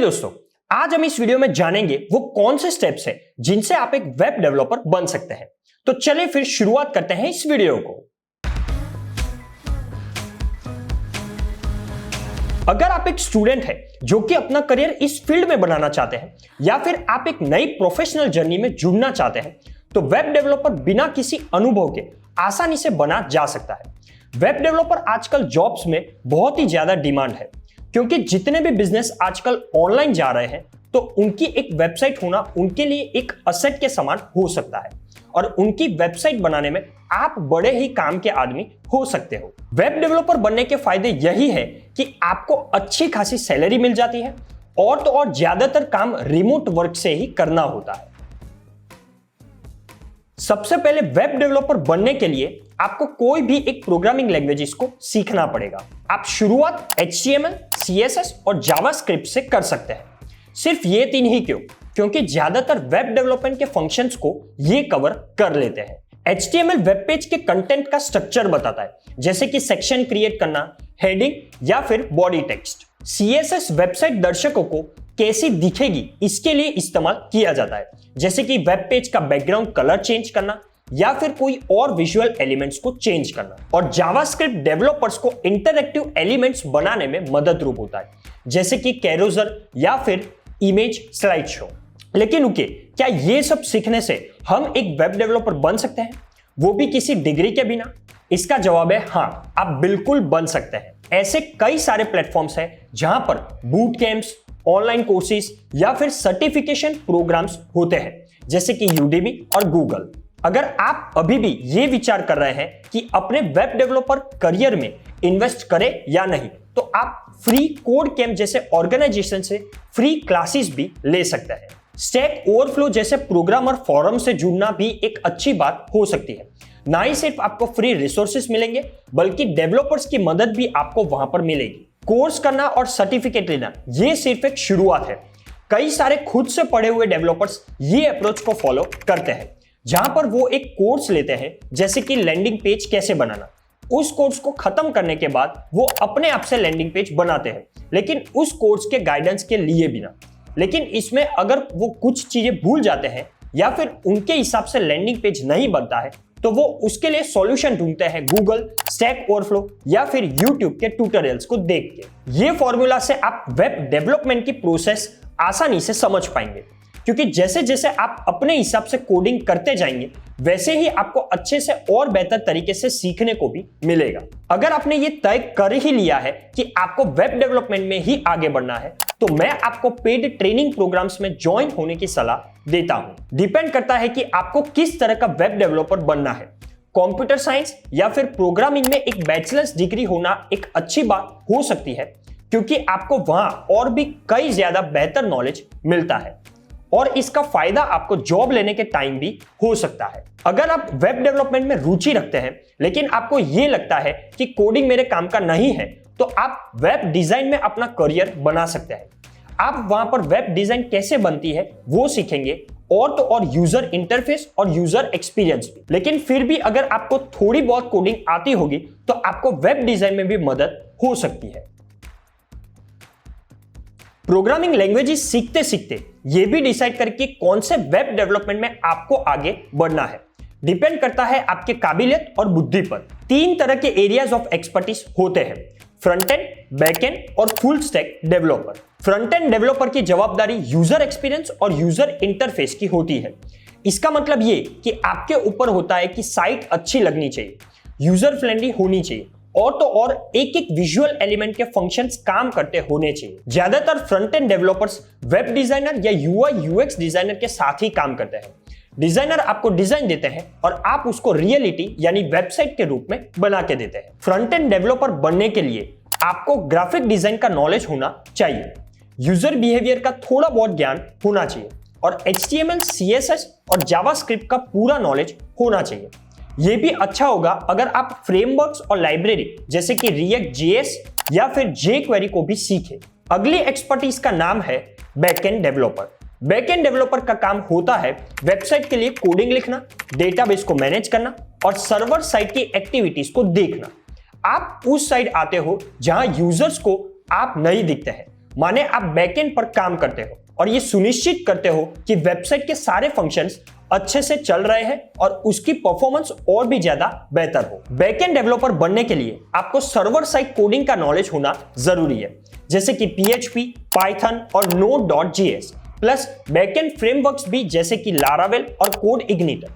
दोस्तों, आज हम इस वीडियो में जानेंगे वो कौन से स्टेप्स हैं जिनसे आप एक वेब डेवलपर बन सकते हैं। तो चलिए फिर शुरुआत करते हैं इस वीडियो को। अगर आप एक स्टूडेंट हैं जो कि अपना करियर इस फील्ड में बनाना चाहते हैं या फिर आप एक नई प्रोफेशनल जर्नी में जुड़ना चाहते हैं तो वेब डेवलपर बिना किसी अनुभव के आसानी से बना जा सकता है। वेब डेवलपर आजकल जॉब्स में बहुत ही ज्यादा डिमांड है क्योंकि जितने भी बिजनेस आजकल ऑनलाइन जा रहे हैं तो उनकी एक वेबसाइट होना उनके लिए एक असेट के समान हो सकता है और उनकी वेबसाइट बनाने में आप बड़े ही काम के आदमी हो सकते हो। वेब डेवलपर बनने के फायदे यही है कि आपको अच्छी खासी सैलरी मिल जाती है और तो और ज्यादातर काम रिमोट वर्क से ही करना होता है। सबसे पहले वेब डेवलपर बनने के लिए आपको कोई भी एक प्रोग्रामिंग लैंग्वेजेस को सीखना पड़ेगा। आप शुरुआत HTML, CSS और जावास्क्रिप्ट से कर सकते हैं। सिर्फ ये तीन ही क्यों? क्योंकि ज्यादातर वेब डेवलपमेंट के फंक्शंस को ये कवर कर लेते हैं। HTML वेब पेज के कंटेंट का स्ट्रक्चर बताता है, जैसे कि सेक्शन क्रिएट करना, हेडिंग या फिर बॉडी टेक्स्ट। CSS वेबसाइट दर्शकों को कैसी दिखेगी इसके लिए इस्तेमाल किया जाता है, जैसे कि वेब पेज का बैकग्राउंड कलर चेंज करना या फिर कोई और विजुअल एलिमेंट्स को चेंज करना। और जावास्क्रिप्ट डेवलपर्स को इंटरैक्टिव एलिमेंट्स बनाने में मदद रूप होता है, जैसे कि कैरोजर या फिर इमेज स्लाइड शो। लेकिन रुकिए, क्या ये सब सीखने से हम एक वेब डेवलपर बन सकते हैं, वो भी किसी डिग्री के बिना? इसका जवाब है हाँ, आप बिल्कुल बन सकते हैं। ऐसे कई सारे प्लेटफॉर्म्स हैं जहां पर बूट कैंप्स, ऑनलाइन कोर्सेज या फिर सर्टिफिकेशन प्रोग्राम्स होते हैं, जैसे कि यूडेमी और गूगल। अगर आप अभी भी ये विचार कर रहे हैं कि अपने वेब डेवलपर करियर में इन्वेस्ट करें या नहीं, तो आप फ्री कोड कैंप जैसे ऑर्गेनाइजेशन से फ्री क्लासेस भी ले सकते हैं। स्टैक ओवरफ्लो जैसे प्रोग्रामर फोरम से जुड़ना भी एक अच्छी बात हो सकती है। ना ही सिर्फ आपको फ्री रिसोर्सेस मिलेंगे बल्कि डेवलपर्स की मदद भी आपको वहां पर मिलेगी। कोर्स करना और सर्टिफिकेट लेना ये सिर्फ एक शुरुआत है। कई सारे खुद से पढ़े हुए डेवलपर्स ये अप्रोच को फॉलो करते हैं, जहां पर वो एक कोर्स लेते हैं, जैसे कि लैंडिंग पेज कैसे बनाना। उस कोर्स को खत्म करने के बाद वो अपने आप से लैंडिंग पेज बनाते हैं, लेकिन उस कोर्स के गाइडेंस के लिए बिना। लेकिन इसमें अगर वो कुछ चीजें भूल जाते हैं या फिर उनके हिसाब से लैंडिंग पेज नहीं बनता है तो वो उसके लिए सॉल्यूशन ढूंढते हैं गूगल, स्टैक ओवरफ्लो या फिर यूट्यूब के ट्यूटोरियल्स को देख के। ये फॉर्मूला से आप वेब डेवलपमेंट की प्रोसेस आसानी से समझ पाएंगे, क्योंकि जैसे जैसे आप अपने हिसाब से कोडिंग करते जाएंगे वैसे ही आपको अच्छे से और बेहतर तरीके से सीखने को भी मिलेगा। अगर आपने ये तय कर ही लिया है कि आपको वेब डेवलपमेंट में ही आगे बढ़ना है तो मैं आपको पेड ट्रेनिंग प्रोग्राम्स में ज्वाइन होने की सलाह देता हूं। डिपेंड करता है कि आपको किस तरह का वेब डेवलपर बनना है। कंप्यूटर साइंस या फिर प्रोग्रामिंग में एक बैचलर्स डिग्री होना एक अच्छी बात हो सकती है, क्योंकि आपको वहां और भी कई ज्यादा बेहतर नॉलेज मिलता है और इसका फायदा आपको जॉब लेने के टाइम भी हो सकता है। अगर आप वेब डेवलपमेंट में रुचि रखते हैं लेकिन आपको यह लगता है कि कोडिंग मेरे काम का नहीं है, तो आप वेब डिजाइन में अपना करियर बना सकते हैं। आप वहां पर वेब डिजाइन कैसे बनती है वो सीखेंगे और तो और यूजर इंटरफेस और यूजर एक्सपीरियंस भी। लेकिन फिर भी अगर आपको थोड़ी बहुत कोडिंग आती होगी तो आपको वेब डिजाइन में भी मदद हो सकती है। प्रोग्रामिंग लैंग्वेजेस सीखते सीखते ये भी डिसाइड करके कौन से वेब डेवलपमेंट में आपको आगे बढ़ना है डिपेंड करता है आपके काबिलियत और बुद्धि पर। तीन तरह के एरियाज ऑफ एक्सपर्टीज होते हैं: फ्रंट एंड, बैक एंड और full stack developer. Front end developer की जवाबदारी यूजर एक्सपीरियंस और यूजर इंटरफेस की होती है। इसका मतलब ये कि आपके ऊपर होता है कि साइट अच्छी लगनी चाहिए, यूजर फ्रेंडली होनी चाहिए और तो और एक एक विजुअल एलिमेंट के फंक्शंस काम करते होने चाहिए। ज्यादातर front end developers web designer या UI UX डिजाइनर के साथ ही काम करते हैं। डिजाइनर आपको डिजाइन देते हैं और आप उसको रियलिटी यानी वेबसाइट के रूप में बना के देते हैं। फ्रंट एंड डेवलपर बनने के लिए आपको ग्राफिक डिजाइन का नॉलेज होना चाहिए, यूजर बिहेवियर का थोड़ा बहुत ज्ञान होना चाहिए और HTML, CSS और जावास्क्रिप्ट का पूरा नॉलेज होना चाहिए। यह भी अच्छा होगा अगर आप फ्रेमवर्क्स और लाइब्रेरी जैसे कि React.js या फिर jQuery को भी सीखें। अगली एक्सपर्टीज का नाम है बैकएंड डेवलपर। बैकएंड डेवलपर का काम होता है वेबसाइट के लिए कोडिंग लिखना, डेटाबेस को मैनेज करना और सर्वर साइट की एक्टिविटीज को देखना। आप उस साइड आते हो जहां यूजर्स को आप नहीं दिखते हैं, माने आप बैकएंड पर काम करते हो और ये सुनिश्चित करते हो कि वेबसाइट के सारे फंक्शंस अच्छे से चल रहे हैं और उसकी परफॉर्मेंस और भी ज्यादा बेहतर हो। बैकएंड डेवलपर बनने के लिए आपको सर्वर साइड कोडिंग का नॉलेज होना जरूरी है, जैसे कि PHP, पाइथन और Node.js प्लस बैकएंड फ्रेमवर्क्स भी जैसे कि लारावेल और कोड इग्निटर।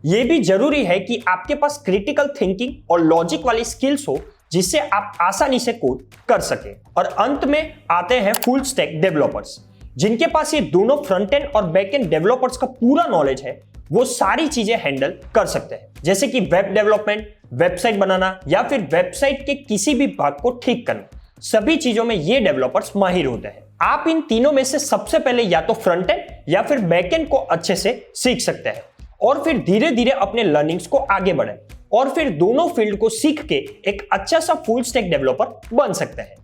यह भी जरूरी है कि आपके पास क्रिटिकल थिंकिंग और लॉजिक वाली स्किल्स हो जिससे आप आसानी से कोड कर सके। और अंत में आते हैं फुल स्टैक डेवलपर्स, जिनके पास ये दोनों फ्रंट एंड और बैक एंड डेवलपर्स का पूरा नॉलेज है। वो सारी चीजें हैंडल कर सकते हैं, जैसे कि वेब डेवलपमेंट, वेबसाइट बनाना या फिर वेबसाइट के किसी भी भाग को ठीक करना। सभी चीजों में ये डेवलपर्स माहिर होते हैं। आप इन तीनों में से सबसे पहले या तो फ्रंट एंड या फिर बैक एंड को अच्छे से सीख सकते हैं और फिर धीरे धीरे अपने लर्निंग्स को आगे बढ़ाएं और फिर दोनों फील्ड को सीख के एक अच्छा सा फुल स्टैक डेवलपर बन सकते हैं।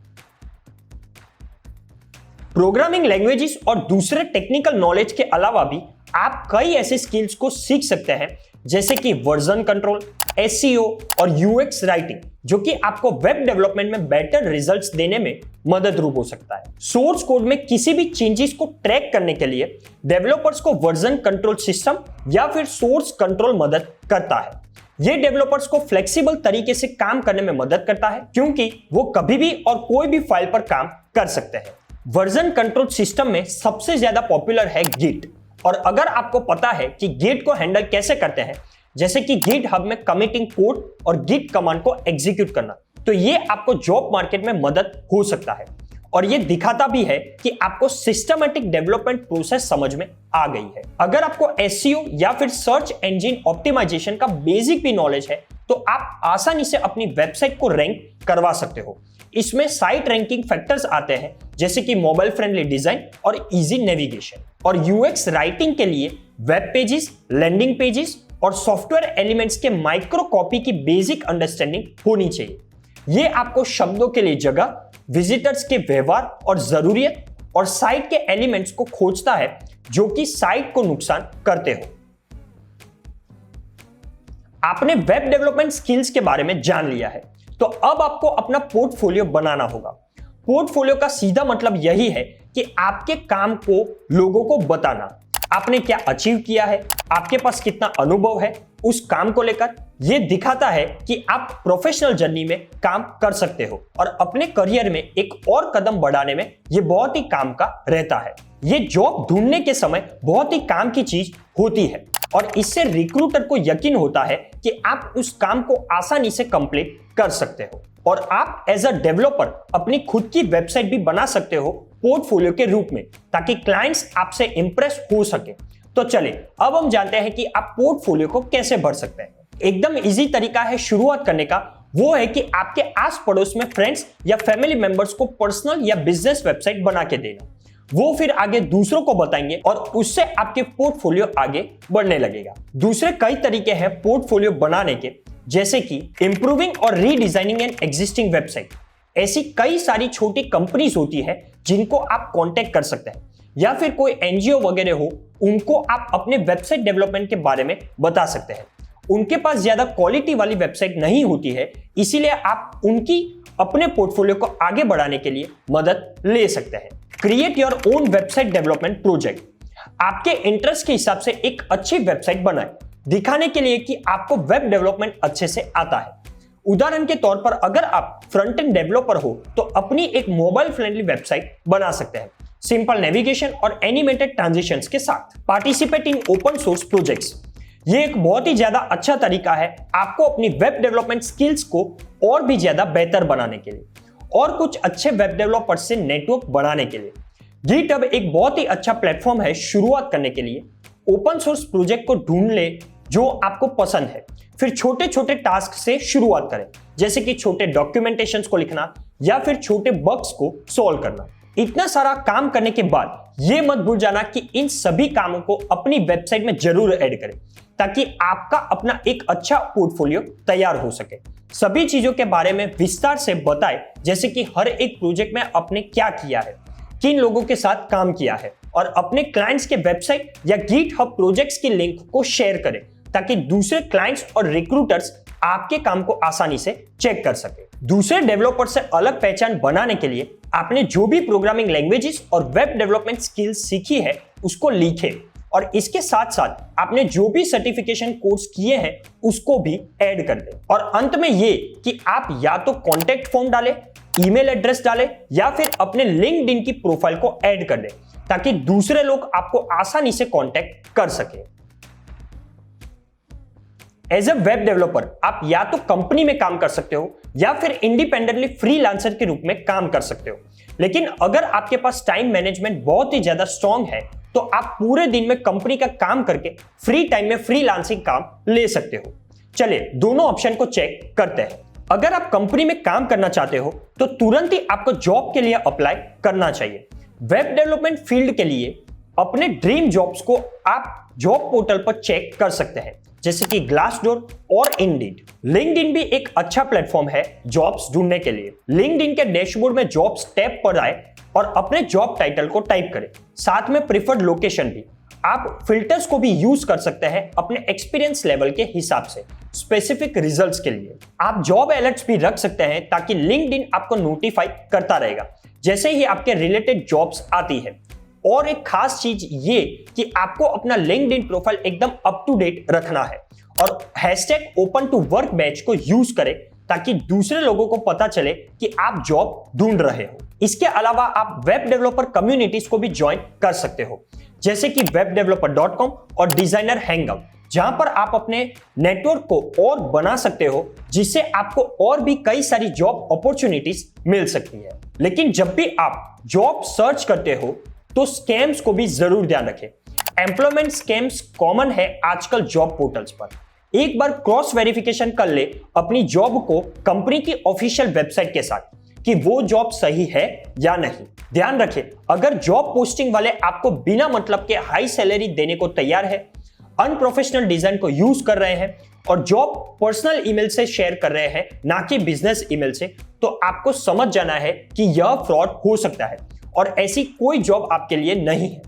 प्रोग्रामिंग लैंग्वेजेस और दूसरे टेक्निकल नॉलेज के अलावा भी आप कई ऐसे स्किल्स को सीख सकते हैं, जैसे कि वर्जन कंट्रोल, SEO और UX राइटिंग, जो कि आपको वेब डेवलपमेंट में बेटर रिजल्ट्स देने में मदद रूप हो सकता है। सोर्स कोड में किसी भी चेंजेस को ट्रैक करने के लिए डेवलपर्स को वर्जन कंट्रोल सिस्टम या फिर सोर्स कंट्रोल मदद करता है। ये डेवलपर्स को फ्लेक्सिबल तरीके से काम करने में मदद करता है, क्योंकि वो कभी भी और कोई भी फाइल पर काम कर सकते हैं। वर्जन कंट्रोल सिस्टम में सबसे ज्यादा पॉपुलर है गिट। और अगर आपको पता है कि गिट को हैंडल कैसे करते हैं, जैसे कि गिट हब में कमिटिंग कोड और गिट कमांड को एग्जीक्यूट करना, तो ये आपको जॉब मार्केट में मदद हो सकता है। और ये दिखाता भी है कि आपको सिस्टमैटिक डेवलपमेंट प्रोसेस समझ में आ गई है। अगर आपको SEO या फिर सर्च इंजन ऑप्टिमाइजेशन का बेसिक भी नॉलेज है, तो आप आसानी से अपनी वेबसाइट को रैंक करवा सकते हो। इसमें साइट रैंकिंग फैक्टर्स आते हैं, जैसे कि मोबाइल फ्रेंडली डिजाइन और इजी नेविगेशन। और UX राइटिंग के लिए वेब पेजेस, लैंडिंग पेजेस और सॉफ्टवेयर एलिमेंट्स के माइक्रो कॉपी की बेसिक अंडरस्टैंडिंग होनी चाहिए। ये आपको शब्दों के लिए जगह, विजिटर्स के व्यवहार और जरूरियत और साइट के एलिमेंट्स को खोजता है जो कि साइट को नुकसान करते हो। आपने वेब डेवलपमेंट स्किल्स के बारे में जान लिया है, तो अब आपको अपना पोर्टफोलियो बनाना होगा। पोर्टफोलियो का सीधा मतलब यही है कि आपके काम को लोगों को बताना, आपने क्या अचीव किया है, आपके पास कितना अनुभव है उस काम को लेकर। यह दिखाता है कि आप प्रोफेशनल जर्नी में काम कर सकते हो और अपने करियर में एक और कदम बढ़ाने में यह बहुत ही काम का रहता है। यह जॉब ढूंढने के समय बहुत ही काम की चीज होती है और इससे रिक्रूटर को यकीन होता है कि आप उस काम को आसानी से कंप्लीट कर सकते हो। और आप एज अ डेवलपर अपनी खुद की वेबसाइट भी बना सकते हो पोर्टफोलियो के रूप में, ताकि क्लाइंट्स आपसे इंप्रेस हो सके। तो चले अब हम जानते हैं कि आप पोर्टफोलियो को कैसे भर सकते हैं। एकदम इजी तरीका है शुरुआत करने का, वो है कि आपके आस पड़ोस में फ्रेंड्स या फैमिली मेंबर्स को पर्सनल या बिजनेस वेबसाइट बना के देना। वो फिर आगे दूसरों को बताएंगे और उससे आपके पोर्टफोलियो आगे बढ़ने लगेगा। दूसरे कई तरीके हैं पोर्टफोलियो बनाने के, जैसे कि इंप्रूविंग और रीडिजाइनिंग एन एग्जिस्टिंग वेबसाइट। ऐसी कई सारी छोटी कंपनीज होती है जिनको आप कांटेक्ट कर सकते हैं, या फिर कोई NGO वगैरह हो, उनको आप अपने वेबसाइट डेवलपमेंट के बारे में बता सकते हैं। उनके पास ज्यादा क्वालिटी वाली वेबसाइट नहीं होती है, इसीलिए आप उनकी अपने पोर्टफोलियो को आगे बढ़ाने के लिए मदद ले सकते हैं। Create your own website development project. आपके इंटरेस्ट के हिसाब से एक अच्छी वेबसाइट बनाएं, दिखाने के लिए कि आपको वेब डेवलपमेंट अच्छे से आता है। उदाहरण के तौर पर अगर आप फ्रंट एंड डेवलपर हो तो अपनी एक मोबाइल फ्रेंडली वेबसाइट बना सकते हैं, सिंपल नेविगेशन और एनिमेटेड ट्रांजिशंस के साथ। Participate in open source projects. ये एक बहुत ही ज्यादा अच्छा तरीका है आपको अपनी वेब डेवलपमेंट स्किल्स को और भी ज्यादा बेहतर बनाने के लिए और कुछ अच्छे वेब डेवलपर्स से नेटवर्क बनाने के लिए। गिटहब एक बहुत ही अच्छा प्लेटफॉर्म है शुरुआत करने के लिए। ओपन सोर्स प्रोजेक्ट को ढूंढ ले जो आपको पसंद है, फिर छोटे छोटे टास्क से शुरुआत करें, जैसे कि छोटे डॉक्यूमेंटेशंस को लिखना या फिर छोटे बग्स को सॉल्व करना। इतना सारा काम करने के बाद ये मत भूल जाना कि इन सभी कामों को अपनी वेबसाइट में जरूर ऐड करें, ताकि आपका अपना एक अच्छा पोर्टफोलियो तैयार हो सके। सभी चीजों के बारे में विस्तार से बताएं, जैसे कि हर एक प्रोजेक्ट में आपने क्या किया है, किन लोगों के साथ काम किया है, और अपने क्लाइंट्स के वेबसाइट या गिटहब प्रोजेक्ट्स की लिंक को शेयर करें, ताकि दूसरे क्लाइंट्स और रिक्रूटर्स आपके काम को आसानी से चेक कर सके। दूसरे डेवलपर से अलग पहचान बनाने के लिए आपने जो भी प्रोग्रामिंग लैंग्वेजेस और वेब डेवलपमेंट स्किल्स सीखी है उसको लिखे और इसके साथ साथ आपने जो भी सर्टिफिकेशन कोर्स किए हैं उसको भी ऐड कर दें। और अंत में ये कि आप या तो कॉन्टैक्ट फॉर्म डालें, ईमेल एड्रेस डालें या फिर अपने लिंक्डइन की प्रोफाइल को ऐड कर दें ताकि दूसरे लोग आपको आसानी से कॉन्टैक्ट कर सके। एज अ वेब डेवलपर आप या तो कंपनी में काम कर सकते हो या फिर इंडिपेंडेंटली फ्रीलांसर के रूप में काम कर सकते हो। लेकिन अगर आपके पास टाइम मैनेजमेंट बहुत ही ज्यादा स्ट्रांग है तो आप पूरे दिन में कंपनी का काम करके फ्री टाइम में फ्रीलांसिंग काम ले सकते हो। चलिए दोनों ऑप्शन को चेक करते हैं। अगर आप कंपनी में काम करना चाहते हो तो तुरंत ही आपको जॉब के लिए अप्लाई करना चाहिए। वेब डेवलपमेंट फील्ड के लिए अपने ड्रीम जॉब्स को आप जॉब पोर्टल पर चेक कर सकते हैं जैसे कि ग्लासडोर और इंडीड। लिंक्डइन भी एक अच्छा प्लेटफॉर्म है जॉब्स ढूंढने के लिए। लिंक्डइन के डैशबोर्ड में जॉब्स टैब पर आए और अपने जॉब टाइटल को टाइप करें, साथ में प्रिफर्ड लोकेशन भी। आप फिल्टर्स को भी यूज कर सकते हैं अपने एक्सपीरियंस लेवल के हिसाब से स्पेसिफिक रिजल्ट्स के लिए। आप जॉब अलर्ट्स भी रख सकते हैं ताकि लिंक्डइन आपको नोटिफाई करता रहेगा जैसे ही आपके रिलेटेड जॉब्स आती है। और एक खास चीज ये कि आपको अपना लिंक्डइन प्रोफाइल एकदम अप टू डेट रखना है और hashtag open to work badge को यूज करें ताकि दूसरे लोगों को पता चले कि आप जॉब ढूंढ रहे हो। इसके अलावा आप वेब डेवलपर कम्युनिटीज को भी ज्वाइन कर सकते हो जैसे कि webdeveloper.com और डिजाइनर हैंगआउट, जहां पर आप अपने नेटवर्क को और बना सकते हो जिससे आपको और भी कई सारी जॉब अपॉर्चुनिटीज मिल सकती है। लेकिन जब भी आप जॉब सर्च करते हो तो स्कैम्स को भी जरूर ध्यान रखें। एम्प्लॉयमेंट स्कैम्स कॉमन है आजकल जॉब पोर्टल्स पर। एक बार क्रॉस वेरिफिकेशन कर ले अपनी जॉब को कंपनी की ऑफिशियल वेबसाइट के साथ कि वो जॉब सही है या नहीं। ध्यान रखें, अगर जॉब पोस्टिंग वाले आपको बिना मतलब के हाई सैलरी देने को तैयार है, अनप्रोफेशनल डिजाइन को यूज कर रहे हैं और जॉब पर्सनल ईमेल से शेयर कर रहे हैं ना कि बिजनेस ईमेल से, तो आपको समझ जाना है कि यह फ्रॉड हो सकता है और ऐसी कोई जॉब आपके लिए नहीं है।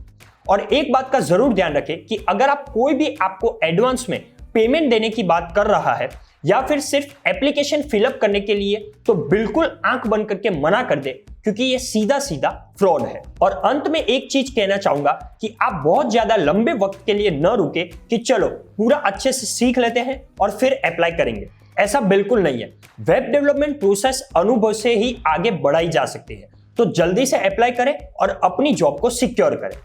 और एक बात का जरूर ध्यान रखें कि अगर आप कोई भी आपको एडवांस में पेमेंट देने की बात कर रहा है या फिर सिर्फ एप्लीकेशन फिलअप करने के लिए, तो बिल्कुल आंख बंद करके मना कर दे क्योंकि ये सीधा सीधा फ्रॉड है। और अंत में एक चीज कहना चाहूंगा कि आप बहुत ज्यादा लंबे वक्त के लिए न रुके कि चलो पूरा अच्छे से सीख लेते हैं और फिर अप्लाई करेंगे। ऐसा बिल्कुल नहीं है। वेब डेवलपमेंट प्रोसेस अनुभव से ही आगे बढ़ाई जा सकती है, तो जल्दी से अप्लाई करें और अपनी जॉब को सिक्योर करें।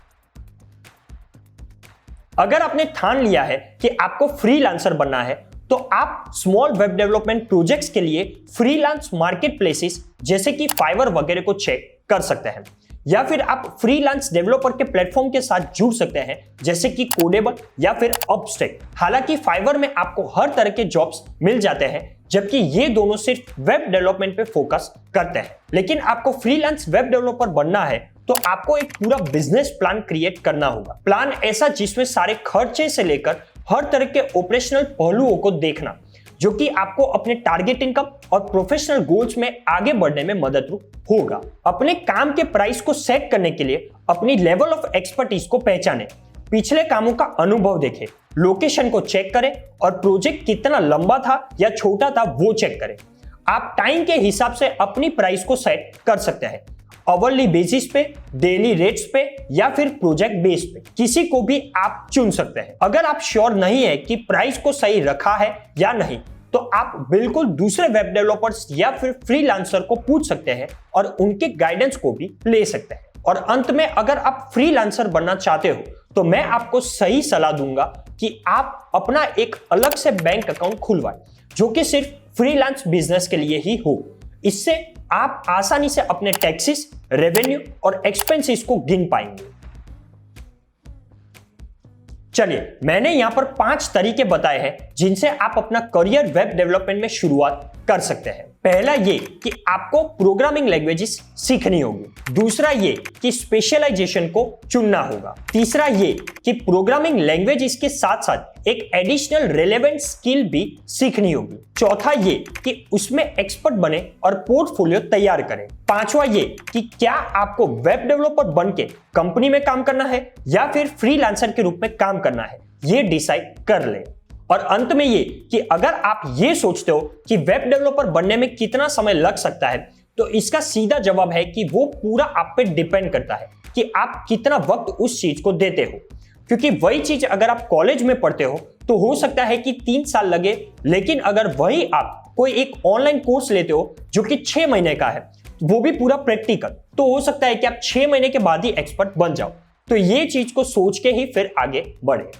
अगर आपने ठान लिया है कि आपको फ्रीलांसर बनना है तो आप स्मॉल वेब डेवलपमेंट प्रोजेक्ट्स के लिए फ्रीलांस मार्केट प्लेसेस जैसे कि फाइवर वगैरह को चेक कर सकते हैं या फिर आप फ्रीलांस डेवलपर के प्लेटफॉर्म के साथ जुड़ सकते हैं जैसे कि कोडेबल या फिर अपस्टेक। हालांकि फाइवर में आपको हर तरह के जॉब्स मिल जाते हैं जबकि ये दोनों सिर्फ वेब डेवलपमेंट पे फोकस करते हैं। लेकिन आपको फ्रीलांस वेब डेवलपर बनना है तो आपको एक पूरा बिजनेस प्लान क्रिएट करना होगा। प्लान ऐसा जिसमें सारे खर्चे से लेकर हर तरह के ऑपरेशनल पहलुओं को देखना, जो कि आपको अपने टारगेट इनकम और प्रोफेशनल गोल्स में आगे बढ़ने में मददरूप होगा। अपने काम के प्राइस को सेट करने के लिए अपनी लेवल ऑफ एक्सपर्टीज को पहचानें, पिछले कामों का अनुभव देखें, लोकेशन को चेक करें और प्रोजेक्ट कितना लंबा था या छोटा था वो चेक करें। आप टाइम के हिसाब से अपनी प्राइस को सेट कर सकते हैं, अवरली बेसिस पे, डेली रेट्स पे या फिर प्रोजेक्ट बेस पे, किसी को भी आप चुन सकते हैं। अगर आप श्योर नहीं है कि प्राइस को सही रखा है या नहीं तो आप बिल्कुल दूसरे वेब डेवलपर्स या फिर फ्रीलांसर को पूछ सकते हैं और उनके गाइडेंस को भी ले सकते हैं। और अंत में अगर आप फ्रीलांसर बनना चाहते हो तो मैं आपको सही सलाह दूंगा कि आप अपना एक अलग से बैंक अकाउंट खुलवाएं जो कि सिर्फ फ्रीलांस बिजनेस के लिए ही हो। इससे आप आसानी से अपने टैक्सेस, रेवेन्यू और एक्सपेंसेस को गिन पाएंगे। चलिए, मैंने यहां पर 5 तरीके बताए हैं जिनसे आप अपना करियर वेब डेवलपमेंट में शुरुआत कर सकते हैं। पहला ये कि आपको प्रोग्रामिंग लैंग्वेजेस सीखनी होगी। दूसरा ये कि स्पेशलाइजेशन को चुनना होगा। तीसरा ये कि प्रोग्रामिंग लैंग्वेजेस के साथ साथ एक एडिशनल रिलेवेंट स्किल भी सीखनी होगी। चौथा ये कि उसमें एक्सपर्ट बने और पोर्टफोलियो तैयार करें। पांचवा ये कि क्या आपको वेब डेवलपर बन के कंपनी में काम करना है या फिर फ्रीलांसर के रूप में काम करना है, ये डिसाइड कर लें। और अंत में ये कि अगर आप ये सोचते हो कि वेब डेवलपर बनने में कितना समय लग सकता है तो इसका सीधा जवाब है कि वो पूरा आप पे डिपेंड करता है कि आप कितना वक्त उस चीज को देते हो। क्योंकि वही चीज अगर आप कॉलेज में पढ़ते हो तो हो सकता है कि 3 साल लगे, लेकिन अगर वही आप कोई एक ऑनलाइन कोर्स लेते हो जो कि 6 महीने का है, वो भी पूरा प्रैक्टिकल, तो हो सकता है कि आप 6 महीने के बाद ही एक्सपर्ट बन जाओ। तो ये चीज को सोच के ही फिर आगे बढ़े।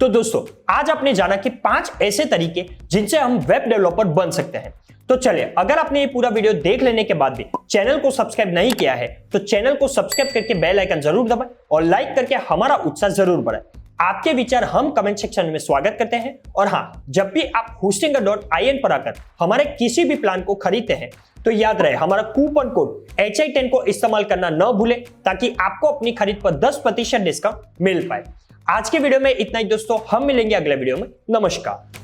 तो दोस्तों, आज आपने जाना कि 5 ऐसे तरीके जिनसे हम वेब डेवलपर बन सकते हैं। तो चलिए, अगर आपने ये पूरा वीडियो देख लेने के बाद भी चैनल को सब्सक्राइब नहीं किया है तो चैनल को सब्सक्राइब करके बेल आइकन जरूर दबाएं और लाइक करके हमारा उत्साह जरूर बढ़ाएं। आपके विचार हम कमेंट सेक्शन में स्वागत करते हैं। और हाँ, जब भी आप hostinger.in पर आकर हमारे किसी भी प्लान को खरीदते हैं तो याद रहे, हमारा कूपन कोड HI10 को इस्तेमाल करना न भूलें ताकि आपको अपनी खरीद पर 10% डिस्काउंट मिल पाए। आज के वीडियो में इतना ही दोस्तों, हम मिलेंगे अगले वीडियो में। नमस्कार।